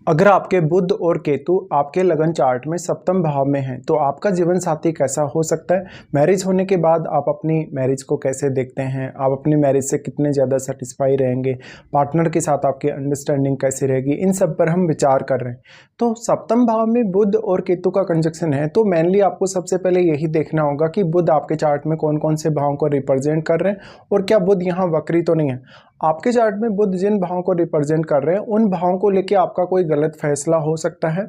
अगर आपके बुध और केतु आपके लगन चार्ट में सप्तम भाव में हैं तो आपका जीवन साथी कैसा हो सकता है। मैरिज होने के बाद आप अपनी मैरिज को कैसे देखते हैं, आप अपनी मैरिज से कितने ज़्यादा सेटिस्फाई रहेंगे, पार्टनर के साथ आपकी अंडरस्टैंडिंग कैसी रहेगी, इन सब पर हम विचार कर रहे हैं। तो सप्तम भाव में बुध और केतु का कंजक्शन है तो मेनली आपको सबसे पहले यही देखना होगा कि बुध आपके चार्ट में कौन कौन से भावों को रिप्रेजेंट कर रहे हैं और क्या बुध यहाँ वक्री तो नहीं है। आपके चार्ट में बुध जिन भावों को रिप्रेजेंट कर रहे हैं उन भावों को लेके आपका कोई गलत फैसला हो सकता है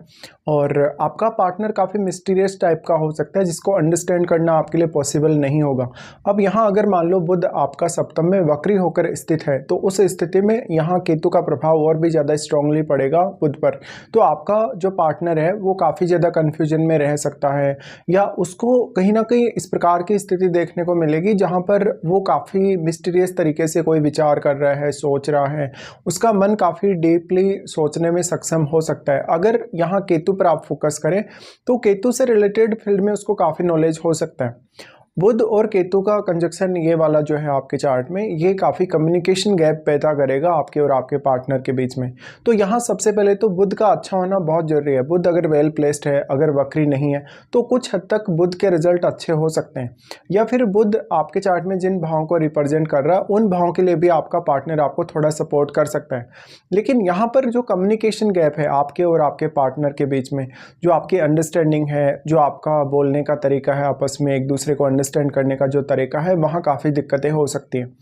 और आपका पार्टनर काफ़ी मिस्टीरियस टाइप का हो सकता है जिसको अंडरस्टैंड करना आपके लिए पॉसिबल नहीं होगा। अब यहाँ अगर मान लो बुध आपका सप्तम में वक्री होकर स्थित है तो उस स्थिति में यहाँ केतु का प्रभाव और भी ज़्यादा स्ट्रांगली पड़ेगा बुध पर। तो आपका जो पार्टनर है वो काफ़ी ज़्यादा कन्फ्यूजन में रह सकता है या उसको कहीं ना कहीं इस प्रकार की स्थिति देखने को मिलेगी जहाँ पर वो काफ़ी मिस्टीरियस तरीके से कोई विचार कर रहा है, सोच रहा है, उसका मन काफ़ी डीपली सोचने में सक्षम हो सकता है। अगर यहाँ केतु पर आप फोकस करें तो केतु से रिलेटेड फील्ड में उसको काफ़ी नॉलेज हो सकता है। बुध और केतु का कंजक्शन ये वाला जो है आपके चार्ट में ये काफ़ी कम्युनिकेशन गैप पैदा करेगा आपके और आपके पार्टनर के बीच में। तो यहाँ सबसे पहले तो बुध का अच्छा होना बहुत ज़रूरी है। बुध अगर वेल प्लेस्ड है, अगर वक्री नहीं है तो कुछ हद तक बुध के रिजल्ट अच्छे हो सकते हैं। या फिर बुध आपके चार्ट में जिन भावों को रिप्रेजेंट कर रहा है उन भावों के लिए भी आपका पार्टनर आपको थोड़ा सपोर्ट कर सकता है। लेकिन यहाँ पर जो कम्युनिकेशन गैप है आपके और आपके पार्टनर के बीच में, जो आपकी अंडरस्टैंडिंग है, जो आपका बोलने का तरीका है, आपस में एक दूसरे को अंडरस्टैंड करने का जो तरीका है, वहाँ काफ़ी दिक्कतें हो सकती हैं।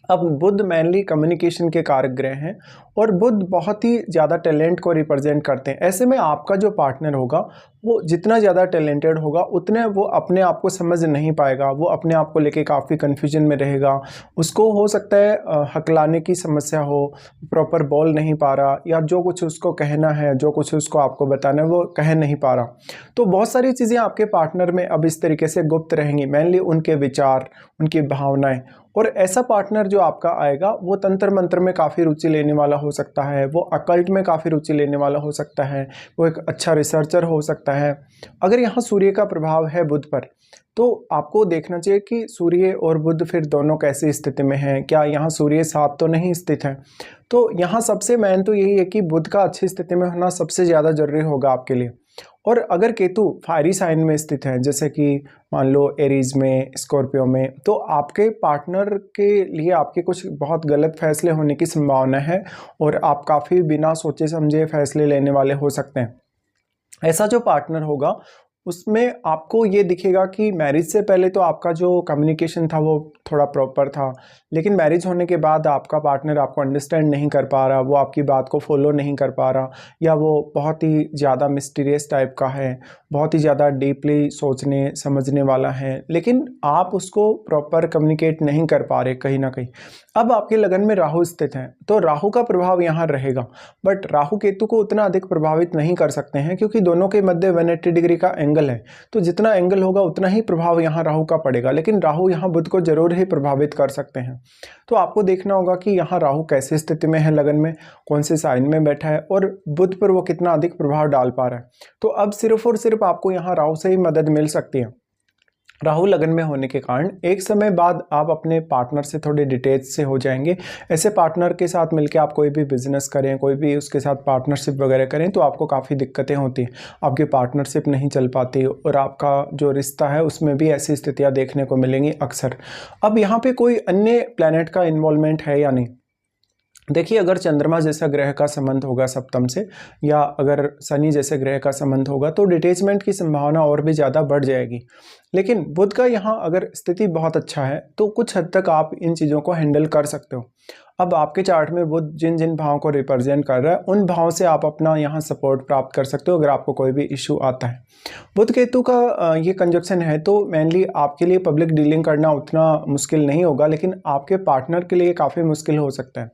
अब बुध मेनली कम्युनिकेशन के कारक ग्रह हैं और बुध बहुत ही ज़्यादा टैलेंट को रिप्रेजेंट करते हैं। ऐसे में आपका जो पार्टनर होगा वो जितना ज़्यादा टैलेंटेड होगा उतने वो अपने आप को समझ नहीं पाएगा, वो अपने आप को लेके काफ़ी कन्फ्यूजन में रहेगा। उसको हो सकता है हकलाने की समस्या हो, प्रॉपर बोल नहीं पा रहा या जो कुछ उसको कहना है, जो कुछ उसको आपको बताना है वो कह नहीं पा रहा। तो बहुत सारी चीज़ें आपके पार्टनर में अब इस तरीके से गुप्त रहेंगी, मेनली उनके विचार, उनकी भावनाएं। और ऐसा पार्टनर जो आपका आएगा वो तंत्र मंत्र में काफ़ी रुचि लेने वाला हो सकता है, वो अकल्ट में काफ़ी रुचि लेने वाला हो सकता है, वो एक अच्छा रिसर्चर हो सकता है। अगर यहाँ सूर्य का प्रभाव है बुध पर तो आपको देखना चाहिए कि सूर्य और बुध फिर दोनों कैसी स्थिति में हैं, क्या यहाँ सूर्य साथ तो नहीं स्थित है। तो यहाँ सबसे मेन तो यही है कि बुध का अच्छी स्थिति में होना सबसे ज़्यादा जरूरी होगा आपके लिए। और अगर केतु फायरी साइन में स्थित है जैसे कि मान लो एरीज में, स्कॉर्पियो में, तो आपके पार्टनर के लिए आपके कुछ बहुत गलत फैसले होने की संभावना है और आप काफ़ी बिना सोचे समझे फैसले लेने वाले हो सकते हैं। ऐसा जो पार्टनर होगा उसमें आपको ये दिखेगा कि मैरिज से पहले तो आपका जो कम्युनिकेशन था वो थोड़ा प्रॉपर था, लेकिन मैरिज होने के बाद आपका पार्टनर आपको अंडरस्टैंड नहीं कर पा रहा, वो आपकी बात को फॉलो नहीं कर पा रहा या वो बहुत ही ज़्यादा मिस्टीरियस टाइप का है, बहुत ही ज़्यादा डीपली सोचने समझने वाला है, लेकिन आप उसको प्रॉपर कम्युनिकेट नहीं कर पा रहे कहीं ना कहीं। अब आपके लगन में राहु स्थित है तो राहु का प्रभाव यहाँ रहेगा, बट राहु केतु को उतना अधिक प्रभावित नहीं कर सकते हैं क्योंकि दोनों के मध्य 180 डिग्री का एंगल है। तो जितना एंगल होगा उतना ही प्रभाव यहाँ राहु का पड़ेगा, लेकिन राहु यहाँ बुध को जरूर ही प्रभावित कर सकते हैं। तो आपको देखना होगा कि यहाँ राहु कैसे स्थिति में है, लगन में कौन से साइन में बैठा है और बुध पर वो कितना अधिक प्रभाव डाल पा रहा है। तो अब सिर्फ और सिर्फ आपको यहाँ राहु से ही मदद मिल सकती है। राहु लगन में होने के कारण एक समय बाद आप अपने पार्टनर से थोड़े डिटेच से हो जाएंगे। ऐसे पार्टनर के साथ मिलकर आप कोई भी बिजनेस करें, कोई भी उसके साथ पार्टनरशिप वगैरह करें तो आपको काफ़ी दिक्कतें होती हैं, आपकी पार्टनरशिप नहीं चल पाती और आपका जो रिश्ता है उसमें भी ऐसी स्थितियां देखने को मिलेंगी अक्सर। अब यहाँ पे कोई अन्य प्लैनेट का इन्वॉल्वमेंट है या नहीं, देखिए अगर चंद्रमा जैसा ग्रह का संबंध होगा सप्तम से या अगर शनि जैसे ग्रह का संबंध होगा तो डिटेचमेंट की संभावना और भी ज़्यादा बढ़ जाएगी। लेकिन बुध का यहाँ अगर स्थिति बहुत अच्छा है तो कुछ हद तक आप इन चीज़ों को हैंडल कर सकते हो। अब आपके चार्ट में बुध जिन जिन भावों को रिप्रेजेंट कर रहा है उन भावों से आप अपना यहाँ सपोर्ट प्राप्त कर सकते हो अगर आपको कोई भी इशू आता है। बुध केतु का ये कंजक्शन है तो मेनली आपके लिए पब्लिक डीलिंग करना उतना मुश्किल नहीं होगा, लेकिन आपके पार्टनर के लिए काफ़ी मुश्किल हो सकता है।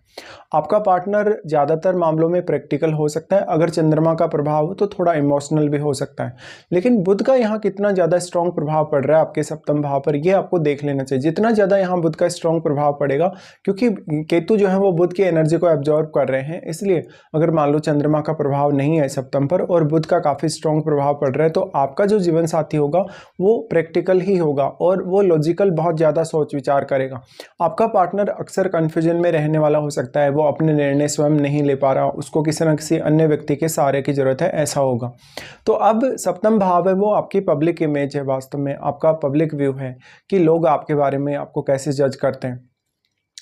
आपका पार्टनर ज़्यादातर मामलों में प्रैक्टिकल हो सकता है, अगर चंद्रमा का प्रभाव हो तो थोड़ा इमोशनल भी हो सकता है। लेकिन बुध का यहाँ कितना ज़्यादा स्ट्रॉन्ग प्रभाव पड़ रहा है आपके सप्तम भाव पर, यह आपको देख लेना चाहिए। जितना ज़्यादा यहाँ बुध का स्ट्रॉन्ग प्रभाव पड़ेगा, क्योंकि केतु जो है वो बुध की एनर्जी को एब्जॉर्ब कर रहे हैं, इसलिए अगर मान लो चंद्रमा का प्रभाव नहीं है सप्तम पर और बुध का काफ़ी स्ट्रॉन्ग प्रभाव पड़ रहा है तो आपका जो जीवन साथी होगा वो प्रैक्टिकल ही होगा और वो लॉजिकल बहुत ज़्यादा सोच विचार करेगा। आपका पार्टनर अक्सर कन्फ्यूजन में रहने वाला हो सकता है, वो अपने निर्णय स्वयं नहीं ले पा रहा, उसको किसी न किसी अन्य व्यक्ति के सहारे की ज़रूरत है, ऐसा होगा। तो अब सप्तम भाव है वो आपकी पब्लिक इमेज है, वास्तव में आपका पब्लिक व्यू है कि लोग आपके बारे में आपको कैसे जज करते हैं।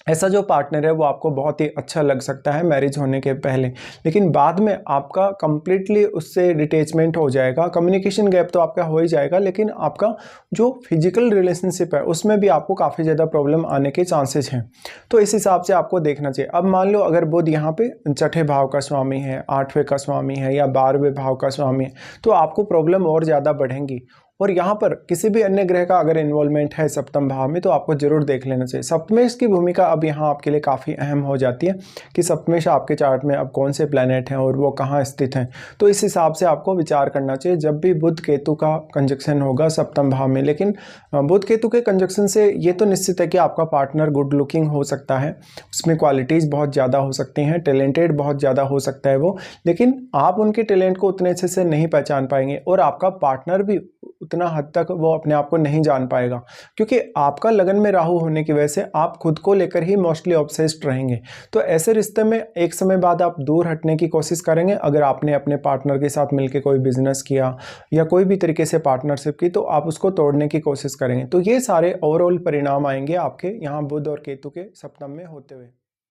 ऐसा जो पार्टनर है वो आपको बहुत ही अच्छा लग सकता है मैरिज होने के पहले, लेकिन बाद में आपका कंप्लीटली उससे डिटैचमेंट हो जाएगा। कम्युनिकेशन गैप तो आपका हो ही जाएगा, लेकिन आपका जो फिजिकल रिलेशनशिप है उसमें भी आपको काफ़ी ज़्यादा प्रॉब्लम आने के चांसेस हैं। तो इस हिसाब से आपको देखना चाहिए। अब मान लो अगर बुध यहाँ पे छठे भाव का स्वामी है, 8वें का स्वामी है या 12वें भाव का स्वामी है, तो आपको प्रॉब्लम और ज़्यादा बढ़ेंगी। और यहाँ पर किसी भी अन्य ग्रह का अगर इन्वॉल्वमेंट है सप्तम भाव में तो आपको जरूर देख लेना चाहिए। सप्तमेश की भूमिका अब यहाँ आपके लिए काफ़ी अहम हो जाती है कि सप्तमेश आपके चार्ट में अब कौन से प्लैनेट हैं और वो कहाँ स्थित हैं। तो इस हिसाब से आपको विचार करना चाहिए जब भी बुध केतु का कंजक्शन होगा सप्तम भाव में। लेकिन बुध केतु के कंजक्शन से ये तो निश्चित है कि आपका पार्टनर गुड लुकिंग हो सकता है, उसमें क्वालिटीज़ बहुत ज़्यादा हो सकती हैं, टैलेंटेड बहुत ज़्यादा हो सकता है वो, लेकिन आप उनके टैलेंट को उतने अच्छे से नहीं पहचान पाएंगे और आपका पार्टनर भी उतना हद तक वो अपने आप को नहीं जान पाएगा, क्योंकि आपका लगन में राहु होने की वजह से आप खुद को लेकर ही मोस्टली ऑब्सेस्ड रहेंगे। तो ऐसे रिश्ते में एक समय बाद आप दूर हटने की कोशिश करेंगे। अगर आपने अपने पार्टनर के साथ मिलकर कोई बिजनेस किया या कोई भी तरीके से पार्टनरशिप की तो आप उसको तोड़ने की कोशिश करेंगे। तो ये सारे ओवरऑल परिणाम आएंगे आपके यहाँ बुध और केतु के सप्तम में होते हुए।